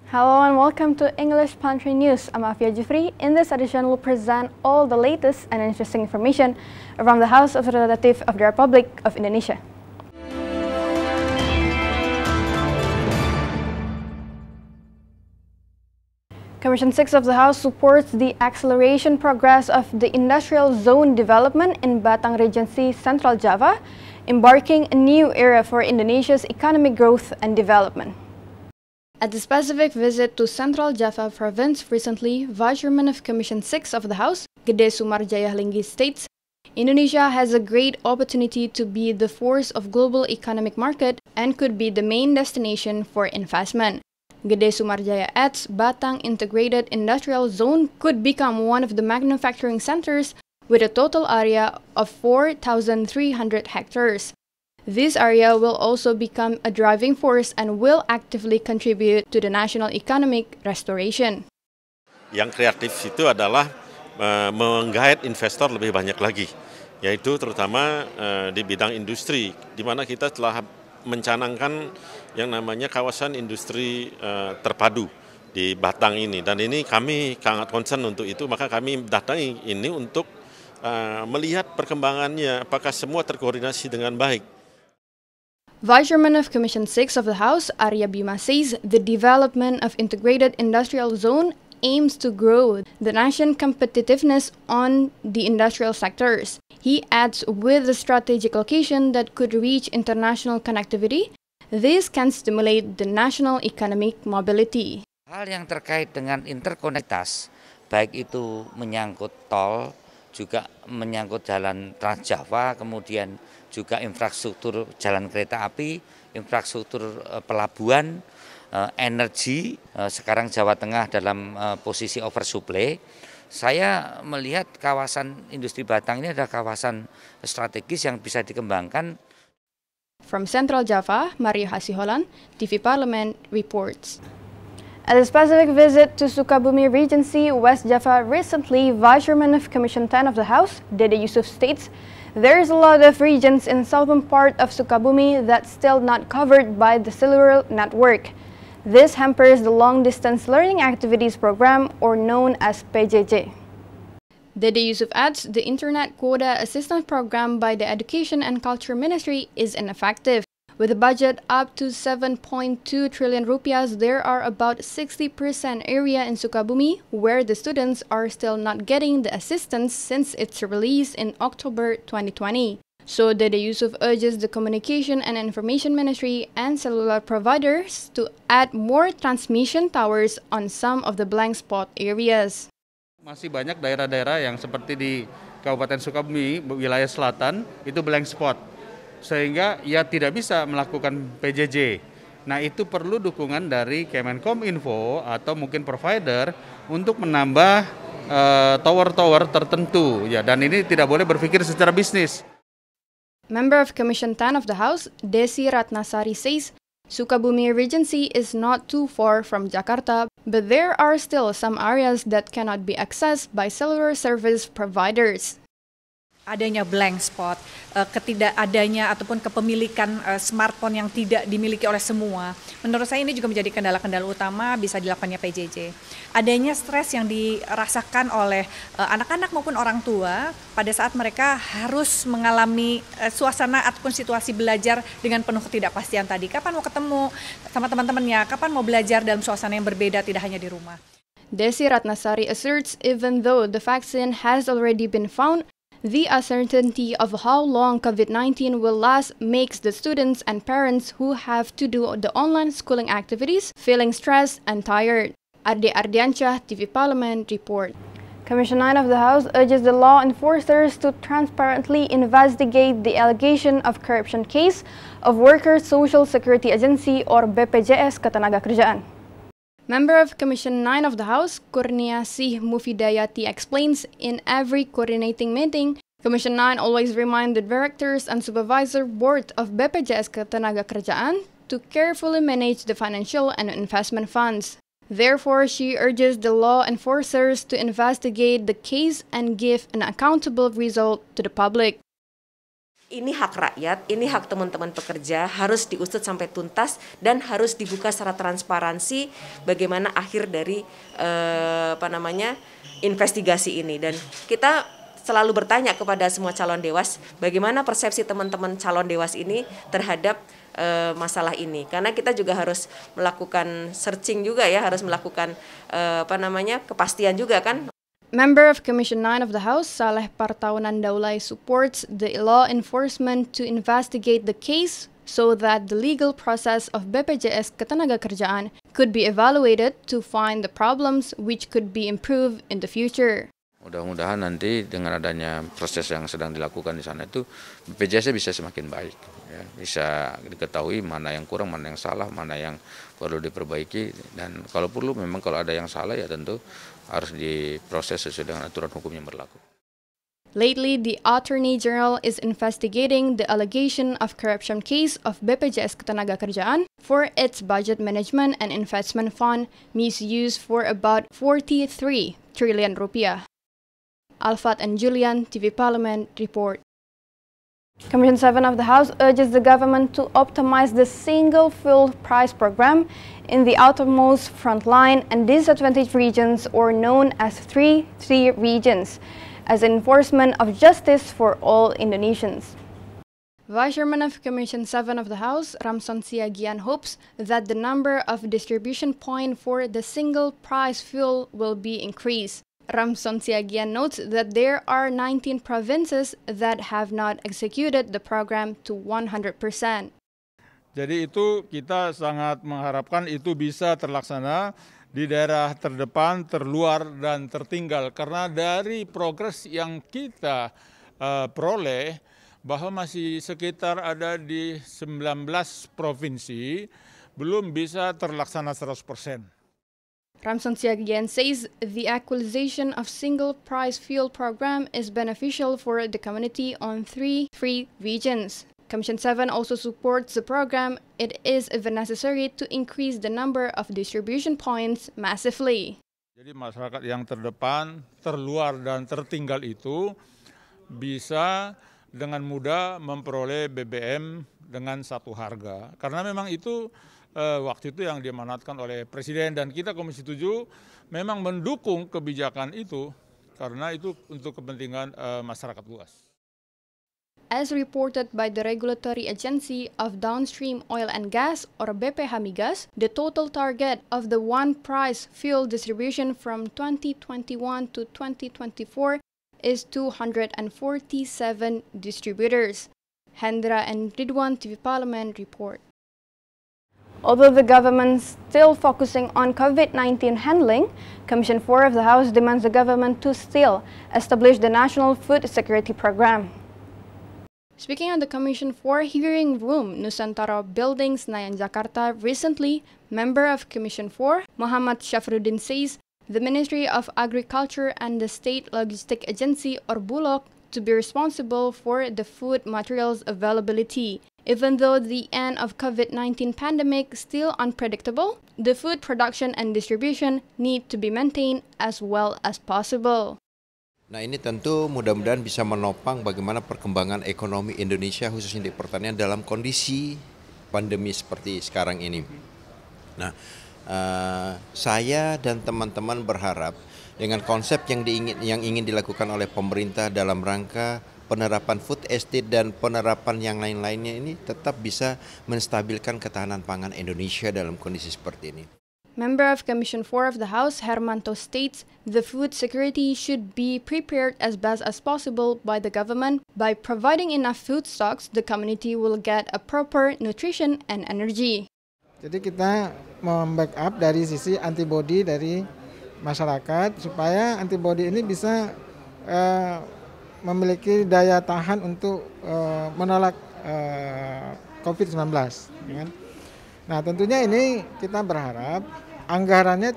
Hello and welcome to English Pantry News. I'm Afia Jufri. In this edition, we'll present all the latest and interesting information from the House of Representatives of the Republic of Indonesia. Commission 6 of the House supports the acceleration progress of the industrial zone development in Batang Regency, Central Java, embarking a new era for Indonesia's economic growth and development. At the specific visit to Central Java province recently, Vice Chairman of Commission 6 of the House, Gede Sumarjaya Linggi states, Indonesia has a great opportunity to be the force of global economic market and could be the main destination for investment. Gede Sumarjaya adds Batang Integrated Industrial Zone could become one of the manufacturing centers with a total area of 4,300 hectares. This area will also become a driving force and will actively contribute to the national economic restoration. Yang kreatif itu adalah menggait investor lebih banyak lagi, yaitu terutama di bidang industri, di mana kita telah mencanangkan yang namanya kawasan industri terpadu di Batang ini. Dan ini kami sangat concern untuk itu, maka kami datangi ini untuk melihat perkembangannya, apakah semua terkoordinasi dengan baik. Vice Chairman of Commission 6 of the House, Arya Bima says the development of integrated industrial zone aims to grow the nation's competitiveness on the industrial sectors. He adds with a strategic location that could reach international connectivity, this can stimulate the national economic mobility. Hal yang terkait dengan interkonektivitas, baik itu menyangkut tol, juga menyangkut jalan Trans Java, kemudian juga infrastruktur jalan kereta api, infrastruktur pelabuhan, energi, sekarang Jawa Tengah dalam posisi oversupply. Saya melihat kawasan industri Batang ini adalah kawasan strategis yang bisa dikembangkan. From Central Java, Mario Hasiholan, TV Parliament reports. At a specific visit to Sukabumi Regency, West Java recently, Vice Chairman of Commission 10 of the House, Dede Yusuf states, there is a lot of regions in southern part of Sukabumi that's still not covered by the cellular network. This hampers the long-distance learning activities program, or known as PJJ. Dede Yusuf adds the Internet Quota Assistance Program by the Education and Culture Ministry is ineffective. With a budget up to 7.2 trillion rupiah, there are about 60% area in Sukabumi where the students are still not getting the assistance since its release in October 2020. So Dede Yusuf urges the Communication and Information Ministry and cellular providers to add more transmission towers on some of the blank spot areas. Masih banyak daerah-daerah yang seperti di Kabupaten Sukabumi, wilayah selatan, itu blank spot. Sehingga ia tidak bisa melakukan PJJ. Nah, itu perlu dukungan dari Kemenkominfo atau mungkin provider untuk menambah tower-tower tertentu. Ya, dan ini tidak boleh berpikir secara bisnis. Member of Commission 10 of the House, Desi Ratnasari says, Sukabumi Regency is not too far from Jakarta, but there are still some areas that cannot be accessed by cellular service providers. Adanya blank spot, ketidakadanya ataupun kepemilikan smartphone yang tidak dimiliki oleh semua. Menurut saya ini juga menjadi kendala-kendala utama bisa dilakukannya PJJ. Adanya stres yang dirasakan oleh anak-anak maupun orang tua pada saat mereka harus mengalami suasana ataupun situasi belajar dengan penuh ketidakpastian tadi. Kapan mau ketemu sama teman-temannya, kapan mau belajar dalam suasana yang berbeda, tidak hanya di rumah. Desi Ratnasari asserts even though the vaccine has already been found, the uncertainty of how long COVID-19 will last makes the students and parents who have to do the online schooling activities feeling stressed and tired. Arde Ardiansyah, TV Parliament report. Commission 9 of the House urges the law enforcers to transparently investigate the allegation of corruption case of Workers Social Security Agency or BPJS Ketenagakerjaan. Member of Commission 9 of the House, Kurniasih Mufidayati explains, in every coordinating meeting, Commission 9 always remind the directors and supervisor board of BPJS Ketenagakerjaan to carefully manage the financial and investment funds. Therefore, she urges the law enforcers to investigate the case and give an accountable result to the public. Ini hak rakyat, ini hak teman-teman pekerja, harus diusut sampai tuntas dan harus dibuka secara transparansi bagaimana akhir dari investigasi ini. Dan kita selalu bertanya kepada semua calon dewas, bagaimana persepsi teman-teman calon dewas ini terhadap masalah ini. Karena kita juga harus melakukan searching juga ya, harus melakukan kepastian juga kan. Member of Commission 9 of the House, Saleh Partaunan Daulay, supports the law enforcement to investigate the case so that the legal process of BPJS Ketenagakerjaan could be evaluated to find the problems which could be improved in the future. Mudah-mudahan nanti dengan adanya proses yang sedang dilakukan di sana itu BPJS bisa semakin baik, ya. Bisa diketahui mana yang kurang, mana yang salah, mana yang perlu diperbaiki, dan kalau perlu memang kalau ada yang salah ya tentu harus diproses sesuai dengan aturan hukum yang berlaku. Lately, the Attorney General is investigating the allegation of corruption case of BPJS Ketenagakerjaan for its budget management and investment fund misuse for about 43 trillion rupiah. Alfat and Julian, TV Parliament, report. Commission 7 of the House urges the government to optimize the single fuel price program in the outermost frontline and disadvantaged regions, or known as 3T regions, as enforcement of justice for all Indonesians. Vice Chairman of Commission 7 of the House, Ramson Siagian, hopes that the number of distribution points for the single price fuel will be increased. Ramson Siagian notes that there are 19 provinces that have not executed the program to 100%. Jadi itu kita sangat mengharapkan itu bisa terlaksana di daerah terdepan, terluar, dan tertinggal. Karena dari progres yang kita peroleh, bahwa masih sekitar ada di 19 provinsi, belum bisa terlaksana 100%. Ramson Siagian says the acquisition of single-price fuel program is beneficial for the community on 3 regions. Commission 7 also supports the program. It is even necessary to increase the number of distribution points massively. Jadi masyarakat yang terdepan, terluar, dan tertinggal itu bisa dengan mudah memperoleh BBM dengan satu harga. Karena memang itu waktu itu yang diamanatkan oleh Presiden, dan kita Komisi 7 memang mendukung kebijakan itu karena itu untuk kepentingan masyarakat luas. As reported by the Regulatory Agency of Downstream Oil and Gas, or BPH Migas, the total target of the one-price fuel distribution from 2021 to 2024 is 247 distributors. Hendra and Ridwan, TV Parliament, report. Although the government is still focusing on COVID-19 handling, Commission 4 of the House demands the government to still establish the National Food Security Program. Speaking at the Commission 4 hearing room, Nusantara Building, Senayan, Jakarta, recently, member of Commission 4, Muhammad Syafruddin, says the Ministry of Agriculture and the State Logistic Agency, or Bulog, to be responsible for the food materials availability. Even though the end of COVID-19 pandemic is still unpredictable, the food production and distribution need to be maintained as well as possible. Nah, ini tentu mudah-mudahan bisa menopang bagaimana perkembangan ekonomi Indonesia khususnya di pertanian dalam kondisi pandemi seperti sekarang ini. Nah, saya dan teman-teman berharap dengan konsep yang ingin dilakukan oleh pemerintah dalam rangka penerapan food estate dan penerapan yang lain-lainnya ini tetap bisa menstabilkan ketahanan pangan Indonesia dalam kondisi seperti ini. Member of Commission 4 of the House, Hermanto, states the food security should be prepared as best as possible by the government. By providing enough food stocks, the community will get a proper nutrition and energy. Jadi kita membackup dari sisi antibodi dari masyarakat supaya antibodi ini bisa memiliki daya tahan untuk menolak COVID-19. Nah, tentunya ini kita berharap anggarannya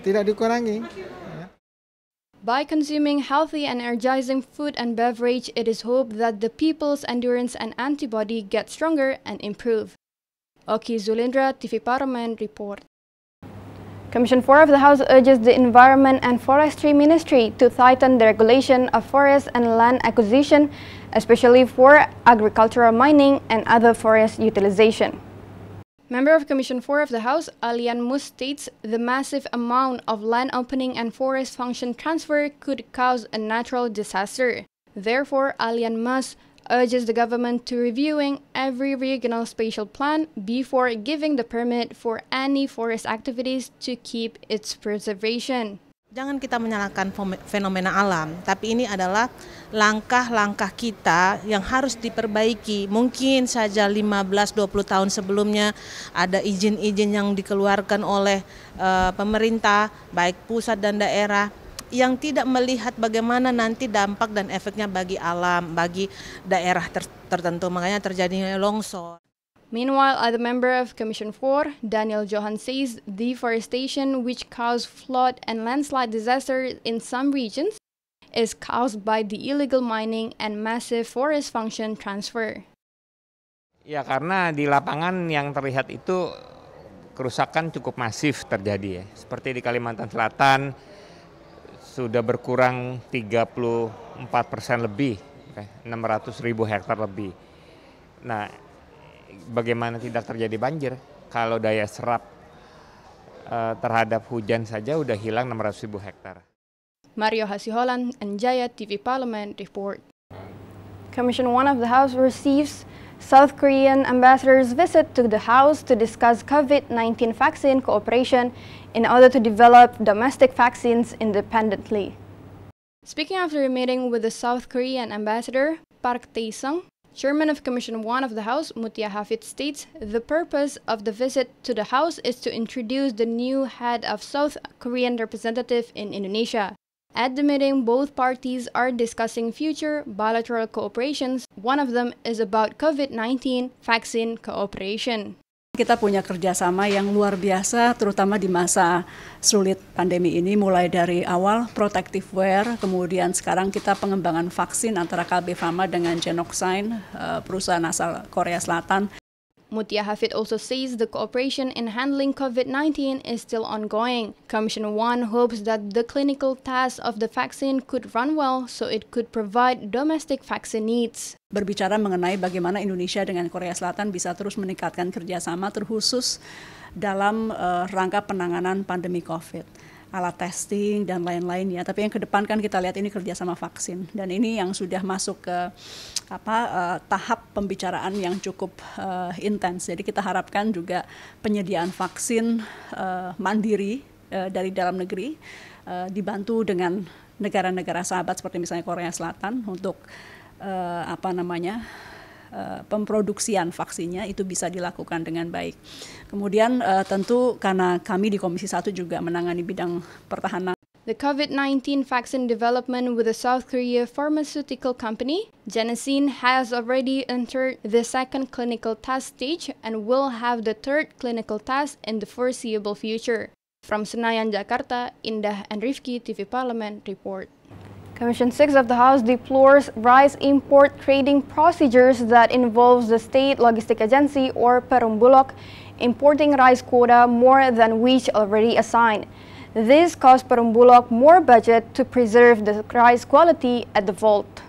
tidak dikurangi. By consuming healthy and energizing food and beverage, it is hoped that the people's endurance and antibody get stronger and improve. Oki Zulindra, TV Parliament, report. Commission 4 of the House urges the Environment and Forestry Ministry to tighten the regulation of forest and land acquisition, especially for agricultural mining and other forest utilization. Member of Commission 4 of the House, Alian Mus, states the massive amount of land opening and forest function transfer could cause a natural disaster. Therefore, Alian Mus urges the government to reviewing every regional spatial plan before giving the permit for any forest activities to keep its preservation. Jangan kita menyalahkan fenomena alam, tapi ini adalah langkah-langkah kita yang harus diperbaiki. Mungkin saja 15-20 tahun sebelumnya ada izin-izin yang dikeluarkan oleh pemerintah, baik pusat dan daerah, yang tidak melihat bagaimana nanti dampak dan efeknya bagi alam, bagi daerah tertentu, makanya terjadinya longsor. Meanwhile, other member of Commission 4, Daniel Johan, says deforestation, which caused flood and landslide disasters in some regions, is caused by the illegal mining and massive forest function transfer. Ya, karena di lapangan yang terlihat itu kerusakan cukup masif terjadi ya. Seperti di Kalimantan Selatan sudah berkurang 34% lebih, 600.000 hektar lebih. Nah, bagaimana tidak terjadi banjir kalau daya serap terhadap hujan saja udah hilang 600.000 hektar. Mario Hasiholan, Anjaya TV Parliament report. Commission 1 of the House receives South Korean ambassador's visit to the House to discuss COVID-19 vaccine cooperation in order to develop domestic vaccines independently. Speaking after a meeting with the South Korean ambassador, Park Tae-sung, Chairman of Commission 1 of the House, Mutia Hafid, states the purpose of the visit to the House is to introduce the new head of South Korean representative in Indonesia. At the meeting, both parties are discussing future bilateral cooperations. One of them is about COVID-19 vaccine cooperation. Kita punya kerjasama yang luar biasa, terutama di masa sulit pandemi ini, mulai dari awal protective wear, kemudian sekarang kita pengembangan vaksin antara Kalbe Pharma dengan Genoxine, perusahaan asal Korea Selatan. Mutia Hafid also says the cooperation in handling COVID-19 is still ongoing. Commission 1 hopes that the clinical tasks of the vaccine could run well so it could provide domestic vaccine needs. Berbicara mengenai bagaimana Indonesia dengan Korea Selatan bisa terus meningkatkan kerjasama terkhusus dalam rangka penanganan pandemi COVID. Alat testing dan lain-lainnya. Tapi yang ke depan kan kita lihat ini kerjasama vaksin. Dan ini yang sudah masuk ke tahap pembicaraan yang cukup intens. Jadi kita harapkan juga penyediaan vaksin mandiri dari dalam negeri dibantu dengan negara-negara sahabat seperti misalnya Korea Selatan untuk pemproduksian vaksinnya itu bisa dilakukan dengan baik. Kemudian tentu karena kami di Komisi 1 juga menangani bidang pertahanan. The COVID-19 vaccine development with the South Korea pharmaceutical company, Genesin, has already entered the second clinical test stage and will have the third clinical test in the foreseeable future. From Senayan, Jakarta, Indah and Rifki, TV Parliament report. Commission 6 of the House deplores rice import trading procedures that involves the State Logistic Agency or Perumbulok importing rice quota more than which already assigned. This cost Perumbulok more budget to preserve the rice quality at the vault.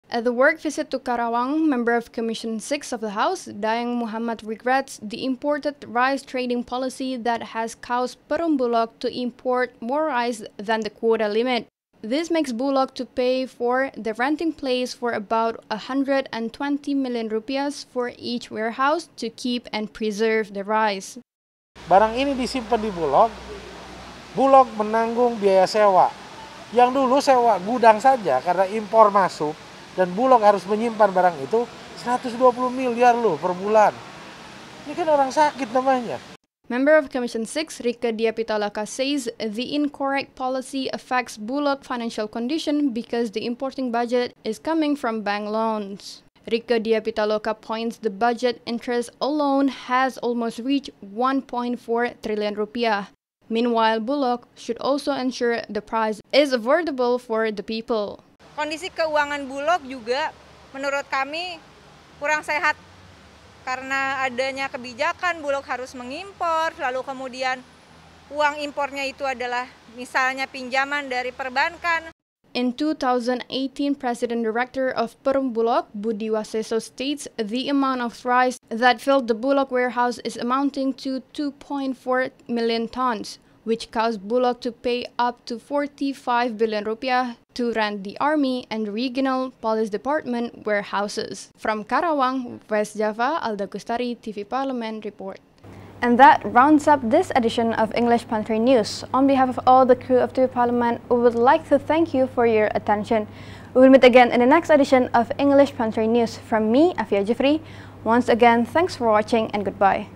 At the work visit to Karawang, member of Commission 6 of the House, Dayang Muhammad regrets the imported rice trading policy that has caused Perumbulok to import more rice than the quota limit. This makes Bulog to pay for the renting place for about 120 million rupiahs for each warehouse to keep and preserve the rice. Barang ini disimpan di Bulog, Bulog menanggung biaya sewa. Yang dulu sewa gudang saja karena impor masuk dan Bulog harus menyimpan barang itu 120 miliar loh per bulan. Ini kan orang sakit namanya. Member of Commission 6, Rika Diapitaloka, says the incorrect policy affects Bulog financial condition because the importing budget is coming from bank loans. Rika Diapitaloka points the budget interest alone has almost reached 1.4 trillion rupiah. Meanwhile, Bulog should also ensure the price is affordable for the people. Kondisi keuangan Bulog juga menurut kami kurang sehat. Karena adanya kebijakan Bulog harus mengimpor, lalu kemudian uang impornya itu adalah misalnya pinjaman dari perbankan. In 2018, President Director of Perum Bulog, Budi Waseso, states the amount of rice that filled the Bulog warehouse is amounting to 2.4 million tons, which caused Bulog to pay up to 45 billion rupiah to rent the Army and Regional Police Department warehouses. From Karawang, West Java, Alda Kustari, TV Parlemen report. And that rounds up this edition of English Pantry News. On behalf of all the crew of TV Parlemen, we would like to thank you for your attention. We will meet again in the next edition of English Pantry News. From me, Afia Jeffrey. Once again, thanks for watching and goodbye.